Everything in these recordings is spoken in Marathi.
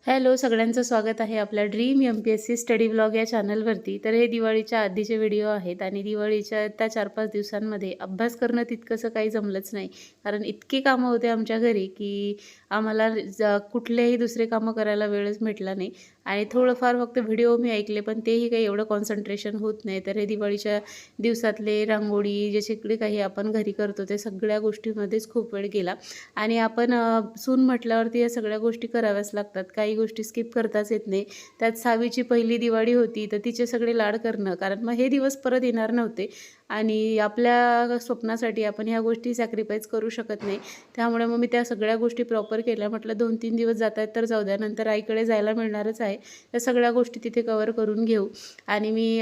हॅलो, सगळ्यांचं स्वागत आहे आपल्या ड्रीम एम-पी-एस-सी स्टडी व्लॉग या चॅनलवरती. तर हे दिवाळीच्या आधीचे व्हिडिओ आहेत आणि दिवाळीच्या त्या 4-5 दिवसांमध्ये अभ्यास करणं तितकंसं काही जमलंच नाही. कारण इतकी कामं होते आमच्या घरी, की आम्हाला कुठलेही दुसरे कामं करायला वेळच भेटला नाही. आणि थोडंफार फक्त व्हिडिओ मी ऐकले, पण तेही काही एवढं कॉन्सन्ट्रेशन होत नाही. तर हे दिवाळीच्या दिवसातले रांगोळी, जे सगळे काही आपण घरी करतो, ते सगळ्या गोष्टींमध्येच खूप वेळ गेला. आणि आपण सून म्हटल्यावरती या सगळ्या गोष्टी कराव्याच लागतात. काही गोष्टी स्किप करताच येत नाही. त्यात सावीची पहिली दिवाळी होती, तर तिचे सगळे लाड करणं, कारण मग हे दिवस परत येणार नव्हते आणि आपल्या स्वप्नासाठी आपण ह्या गोष्टी सॅक्रिफाईस करू शकत नाही. त्यामुळे मग मी त्या सगळ्या गोष्टी प्रॉपर केल्या. म्हटलं 2-3 दिवस जात आहेत तर जाऊ द्या, नंतर आईकडे जायला मिळणारच आहे. त्या सगळ्या गोष्टी तिथे कव्हर करून घेऊ. आणि मी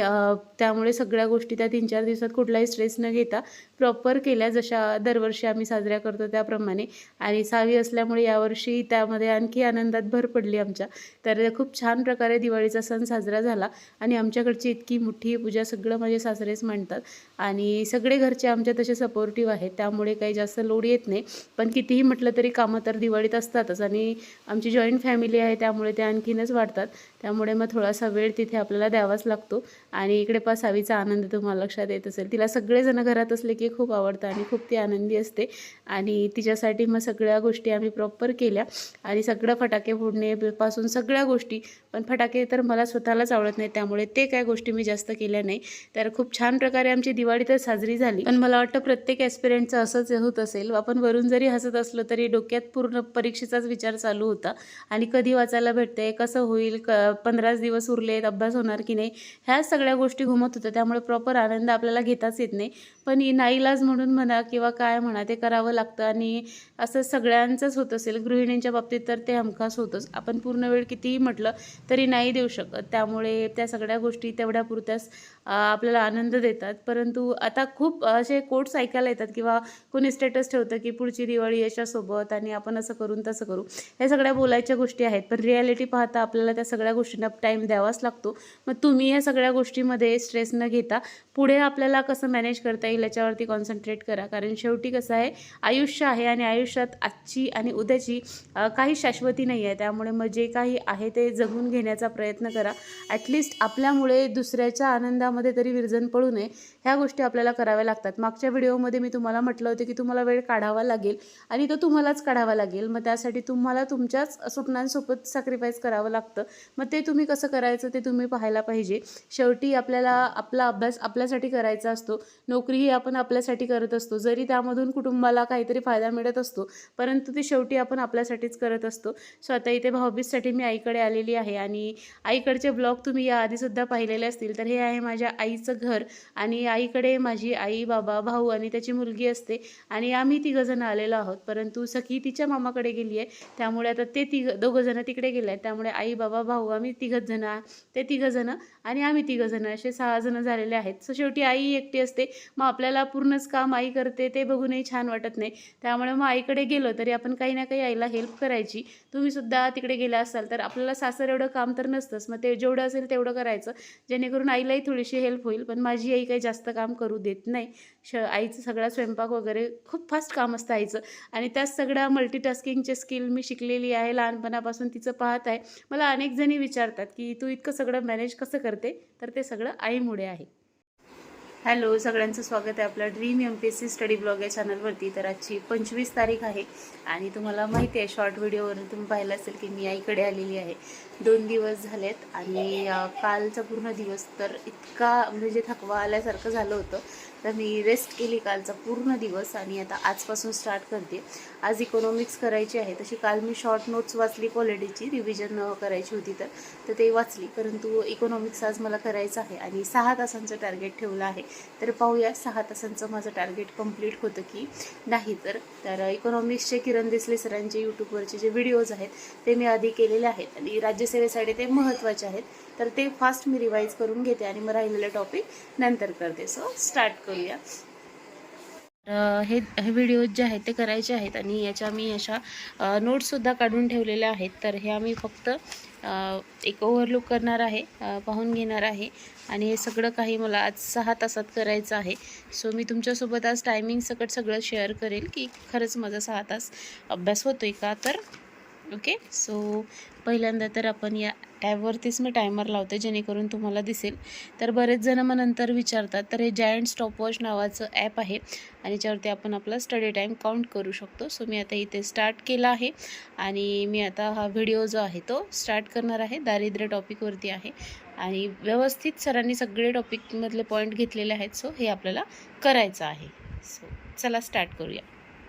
त्यामुळे सगळ्या गोष्टी त्या 3-4 दिवसात कुठलाही स्ट्रेस न घेता प्रॉपर केल्या, जशा दरवर्षी आम्ही साजऱ्या करतो त्याप्रमाणे. आणि सावी असल्यामुळे यावर्षी त्यामध्ये आणखी आनंदात भर पडली आमच्या. तर खूप छान प्रकारे दिवाळीचा सण साजरा झाला आणि आमच्याकडची इतकी मोठी पूजा सगळं माझे सासरेच मांडतात आणि सगळे घरचे आमच्या तसे सपोर्टिव्ह आहेत, त्यामुळे काही जास्त लोड येत नाही. पण कितीही म्हटलं तरी कामं तर दिवाळीत असतातच आणि आमची जॉईंट फॅमिली आहे, त्यामुळे ते आणखीनच वाढतात. त्यामुळे मग थोडासा वेळ तिथे आपल्याला द्यावाच लागतो. आणि इकडे सावीचा आनंद तुम्हाला लक्षात येत असेल. तिला सगळेजण घरात असले की खूप आवडतं आणि खूप ती आनंदी असते. आणि तिच्यासाठी मग सगळ्या गोष्टी आम्ही प्रॉपर केल्या आणि सगळं फटाके फोडणेपासून सगळ्या गोष्टी. पण फटाके तर मला स्वतःलाच आवडत नाही, त्यामुळे ते काय गोष्टी मी जास्त केल्या नाही. तर खूप छान प्रकारे आमची दिवाळी तर साजरी झाली. पण मला वाटतं प्रत्येक ॲस्पिरंटचं असंच होत असेल. आपण वरून जरी हसत असलो तरी डोक्यात पूर्ण परीक्षेचाच विचार चालू होता आणि कधी वाचायला भेटते, कसं होईल, 15 दिवस उरलेत, अभ्यास होणार की नाही, ह्या सगळ्या गोष्टी घुमत होत्या. त्यामुळे प्रॉपर आनंद आपल्याला घेताच येत नाही. पण नाईलाज म्हणून म्हणा किंवा काय म्हणा, ते करावं लागतं आणि असं सगळ्यांचंच होत असेल. गृहिणींच्या बाबतीत तर ते हमखास होतंच. आपण पूर्ण वेळ कितीही म्हटलं तरी नाही देऊ शकत. त्यामुळे त्या सगळ्या गोष्टी तेवढ्यापुरत्याच आपल्याला आनंद देतात. परंतु आता खूप असे कोट्स ऐकायला येतात किंवा कोणी स्टेटस ठेवतं की पुढची दिवाळी याच्यासोबत आणि आपण असं करून तसं करू. ह्या सगळ्या बोलायच्या गोष्टी आहेत, पण रिॲलिटी पाहता आपल्याला त्या सगळ्या गोष्टींना टाईम द्यावाच लागतो. मग तुम्ही या सगळ्या गोष्टीमध्ये स्ट्रेस न घेता पुढे आपल्याला कसं मॅनेज करता येईल याच्यावरती कॉन्सन्ट्रेट करा. कारण शेवटी कसं आहे, आयुष्य आहे आणि आयुष्यात आजची आणि उद्याची काही शाश्वती नाही आहे. त्यामुळे मग जे काही आहे ते जगून घेण्याचा प्रयत्न करा. ॲटलिस्ट आपल्यामुळे दुसऱ्याच्या आनंदामध्ये तरी विरजण पडू नये, ह्या गोष्टी आपल्याला कराव्या लागतात. मागच्या व्हिडिओमध्ये मी तुम्हाला म्हटलं होतं की तुम्हाला वेळ काढावा लागेल आणि तो तुम्हालाच काढावा लागेल. मग त्यासाठी तुम्हाला तुमच्याच स्वप्नांसोबत सॅक्रिफाईस करावं लागतं. मग ते तुम्ही कसं करायचं ते तुम्ही पाहायला पाहिजे. शेवटी आपल्याला आपला अभ्यास आपल्यासाठी करायचा असतो. नोकरीही आपण आपल्यासाठी करत असतो. जरी त्यामधून कुटुंबाला काहीतरी फायदा मिळत असतो, परंतु ते शेवटी आपण आपल्यासाठीच करत असतो. सो आता इथे भाऊबीजसाठी मी आईकडे आलेली आहे आणि आईकडचे ब्लॉग तुम्ही याआधीसुद्धा पाहिलेले असतील. तर हे आहे माझ्या आईचं घर आणि आईकडे माझी आई, बाबा, भाऊ आणि त्याची मुलगी असते आणि आम्ही तिघंजणं आलेलो आहोत. परंतु सखी तिच्या मामाकडे गेली आहे, त्यामुळे आता ते दोघंजणं तिकडे गेले आहेत. त्यामुळे आई, बाबा, भाऊ, आम्ही तिघंजणं, ते तिघंजणं आणि आम्ही तिघंजणं असे 6 जणं झालेले आहेत. सो शेवटी आई एकटी असते, मग आपल्याला पूर्णच काम आई करते ते बघूनही छान वाटत नाही. त्यामुळे मग आईकडे गेलो तरी आपण काही ना काही आईला हेल्प करायची. तुम्हीसुद्धा तिकडे गेला असाल तर आपल्याला सासर एवढं काम तर नसतंच, मग ते जेवढं असेल तेवढं करायचं, जेणेकरून आईलाही थोडीशी हेल्प होईल. पण माझी आई काही जास्त काम करू देत नाही. आईचं सगळा स्वयंपाक वगैरे खूप फास्ट काम असतं आईचं आणि त्याच सगळ्या मल्टीटास्किंगचे स्किल मी शिकलेली आहे. लहानपणापासून तिचं पाहत आहे. मला अनेक जणी विचारतात की तू इतकं सगळं मॅनेज कसं करते, तर ते सगळं आईमुळे आहे. हॅलो, सगळ्यांचं स्वागत आहे आपल्या ड्रीम एम-पी-एस-सी स्टडी ब्लॉग या चॅनलवरती. तर आजची 25 तारीख आहे आणि तुम्हाला माहिती आहे, शॉर्ट व्हिडिओवर तुम्ही पाहिलं असेल की मी आईकडे आलेली आहे. 2 दिवस झालेत आणि कालचा पूर्ण दिवस तर इतका म्हणजे थकवा आल्यासारखं झालं होतं. तर मी रेस्ट केली कालचा पूर्ण दिवस आणि आता आजपासून स्टार्ट करते. आज इकॉनॉमिक्स करायची आहे. तशी काल मी शॉर्ट नोट्स वाचली, पॉलिटीची रिव्हिजन करायची होती तर ते वाचली. परंतु इकॉनॉमिक्स आज मला करायचं आहे आणि 6 तासांचं टार्गेट ठेवलं आहे. तर पाहूया 6 तासांचं माझं टार्गेट कंप्लीट होतं की नाही. तर इकॉनॉमिक्सचे किरण देसले सरांचे यूट्यूबवरचे जे व्हिडिओज आहेत ते मी आधी केलेले आहेत आणि राज्यसेवेसाठी ते महत्त्वाचे आहेत. तर ते फास्ट मी रिवाईज करून घेते आणि मग राहिलेले टॉपिक नंतर करते. सो स्टार्ट करूया. हे व्हिडिओज जे आहेत ते करायचे आहेत आणि याच्या मी अशा नोट्ससुद्धा काढून ठेवलेल्या आहेत. तर हे आम्ही फक्त एक ओव्हरलुक करणार आहे, पाहून घेणार आहे आणि हे सगळं काही मला आज 6 तासात करायचं आहे. सो मी तुमच्यासोबत आज टायमिंग सकट सगळं शेअर करेल की खरंच माझा 6 तास अभ्यास होतो आहे का. तर ओके. सो पहिल्यांदा तर आपण या टॅबवरतीच मी टायमर लावते जेणेकरून तुम्हाला दिसेल. तर बरेच जण मग नंतर विचारतात, तर हे जायंट स्टॉपवॉच नावाचं ॲप आहे आणि याच्यावरती आपण आपला स्टडी टाईम काउंट करू शकतो. सो मी आता इथे स्टार्ट केला आहे आणि मी आता हा व्हिडिओ जो आहे तो स्टार्ट करणार आहे. दारिद्र्य टॉपिकवरती आहे आणि व्यवस्थित सरांनी सगळे टॉपिकमधले पॉईंट घेतलेले आहेत. सो हे आपल्याला करायचं आहे. सो चला स्टार्ट करूया.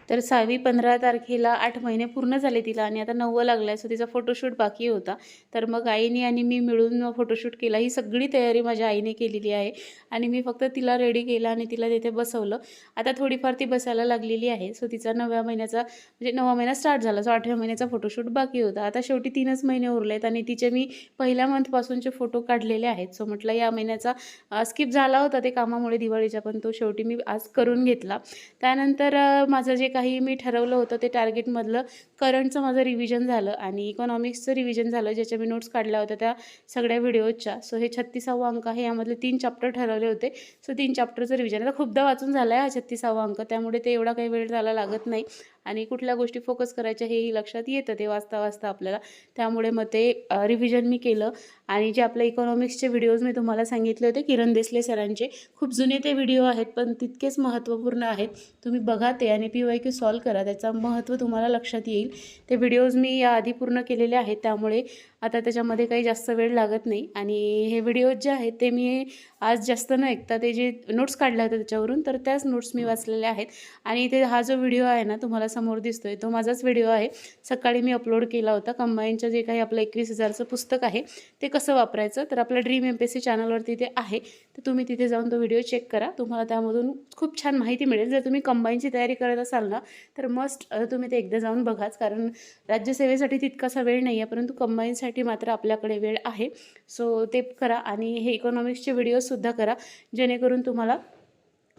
तर 15 तारखेला 8 महिने पूर्ण झाले तिला आणि आता 9वं लागलं आहे. सो तिचा फोटोशूट बाकी होता. तर मग आईने आणि मी मिळून फोटोशूट केला. ही सगळी तयारी माझ्या आईने केलेली आहे आणि मी फक्त तिला रेडी केलं आणि तिला तिथे बसवलं. आता थोडीफार ती बसायला लागलेली आहे. सो तिचा 9व्या महिन्याचा म्हणजे 9वा महिना स्टार्ट झाला. सो 8व्या महिन्याचा फोटोशूट बाकी होता. आता शेवटी 3च महिने उरले आहेत आणि तिचे मी पहिल्या मंथपासूनचे फोटो काढलेले आहेत. सो म्हटलं या महिन्याचा स्किप झाला होता ते कामामुळे दिवाळीचा, पण तो शेवटी मी आज करून घेतला. त्यानंतर माझं जे काही मी ठरवलं होतं ते टार्गेटमधलं करंटचं माझं रिव्हिजन झालं आणि इकॉनॉमिक्सचं रिव्हिजन झालं, ज्याच्या मी नोट्स काढल्या होत्या त्या सगळ्या व्हिडिओच्या. सो हे 36वा अंक आहे. यामधले 3 चॅप्टर ठरवले होते. सो 3 चॅप्टरचं रिव्हिजन आता खूपदा वाचून झालं आहे हा 36वा अंक, त्यामुळे ते एवढा काही वेळ झाला लागत नाही आणि कुठल्या गोष्टी फोकस करायच्या हेही लक्षात येतं ते वाचता वाचता आपल्याला. त्यामुळे मग ते रिव्हिजन मी केलं आणि जे आपल्या इकॉनॉमिक्सचे व्हिडिओज मी तुम्हाला सांगितले होते किरण देसले सरांचे, खूप जुने ते व्हिडिओ आहेत पण तितकेच महत्त्वपूर्ण आहेत. तुम्ही बघा ते आणि PYQ सॉल्व करा, त्याचं महत्त्व तुम्हाला लक्षात येईल. ते व्हिडिओज मी याआधी पूर्ण केलेले आहेत, त्यामुळे आता त्याच्यामध्ये काही जास्त वेळ लागत नाही आणि हे व्हिडिओज जे आहेत ते मी आज जास्त न ऐकता ते जे नोट्स काढल्या होत्या त्याच्यावरून, तर त्याच नोट्स मी वाचलेल्या आहेत. आणि इथे हा जो व्हिडिओ आहे ना तुम्हाला समोर दिसतोय तो माझाच व्हिडिओ आहे. सकाळी मी अपलोड केला होता. कंबाईनचं जे काही आपलं 21,000चं पुस्तक आहे ते कसं वापरायचं, तर आपल्या ड्रीम MPSC चॅनलवरती ते आहे. तर तुम्ही तिथे जाऊन तो व्हिडिओ चेक करा. तुम्हाला त्यामधून खूप छान माहिती मिळेल. जर तुम्ही कंबाईनची तयारी करत असाल ना तर मस्ट तुम्ही ते एकदा जाऊन बघाच, कारण राज्यसेवेसाठी तितकासा वेळ नाही आहे, परंतु कंबाईनसाठी मात्र आपल्याकडे वेळ आहे. सो ते करा आणि हे इकॉनॉमिक्सचे व्हिडिओसुद्धा करा जेणेकरून तुम्हाला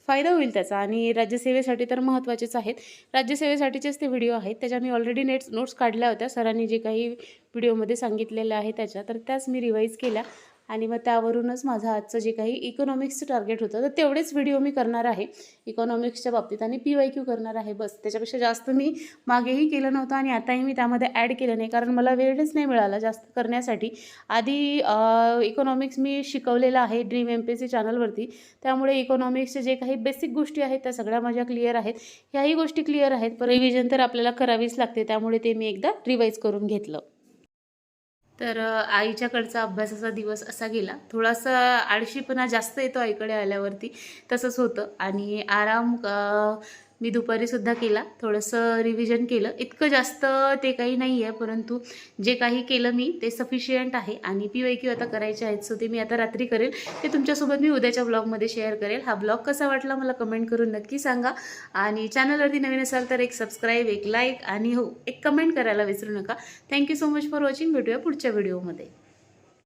फायदा होईल त्याचा. आणि राज्यसेवेसाठी तर महत्त्वाचेच आहेत. राज्यसेवेसाठीचेच ते व्हिडिओ आहेत. त्याच्या मी ऑलरेडी नोट्स काढल्या होत्या सरांनी जे काही व्हिडिओमध्ये सांगितलेलं आहे त्याच्या, तर त्याच मी रिवाईज केल्या आणि मग त्यावरूनच माझं आजचं जे काही इकॉनॉमिक्सचं टार्गेट होतं तर तेवढेच व्हिडिओ मी करणार आहे इकॉनॉमिक्सच्या बाबतीत आणि PYQ करणार आहे बस. त्याच्यापेक्षा जास्त मी मागेही केलं नव्हतं आणि आताही मी त्यामध्ये ॲड केलं नाही, कारण मला वेळच नाही मिळाला जास्त करण्यासाठी. आधी इकॉनॉमिक्स मी शिकवलेलं आहे ड्रीम MPSC चॅनलवरती, त्यामुळे इकॉनॉमिक्सचे जे काही बेसिक गोष्टी आहेत त्या सगळ्या माझ्या क्लिअर आहेत. ह्याही गोष्टी क्लिअर आहेत, पण रिव्हिजन तर आपल्याला करावीच लागते, त्यामुळे ते मी एकदा रिवाईज करून घेतलं. तर आईच्याकडचा अभ्यासाचा दिवस असा गेला. थोडासा आळशीपणा जास्त येतो आईकडे आल्यावरती, तसंच होतं आणि आराम मी दुपारीसुद्धा केला. थोडंसं रिव्हिजन केलं. इतकं जास्त ते काही नाही आहे, परंतु जे काही केलं मी ते सफिशियंट आहे आणि PYQ आता करायचे आहेत. सो ते मी आता रात्री करेल. ते तुमच्यासोबत मी उद्याच्या ब्लॉगमध्ये शेअर करेल. हा ब्लॉग कसा वाटला मला कमेंट करून नक्की सांगा आणि चॅनलवरती नवीन असाल तर एक सबस्क्राईब, एक लाईक आणि हो एक कमेंट करायला विसरू नका. Thank you so much for watching. भेटूया पुढच्या व्हिडिओमध्ये.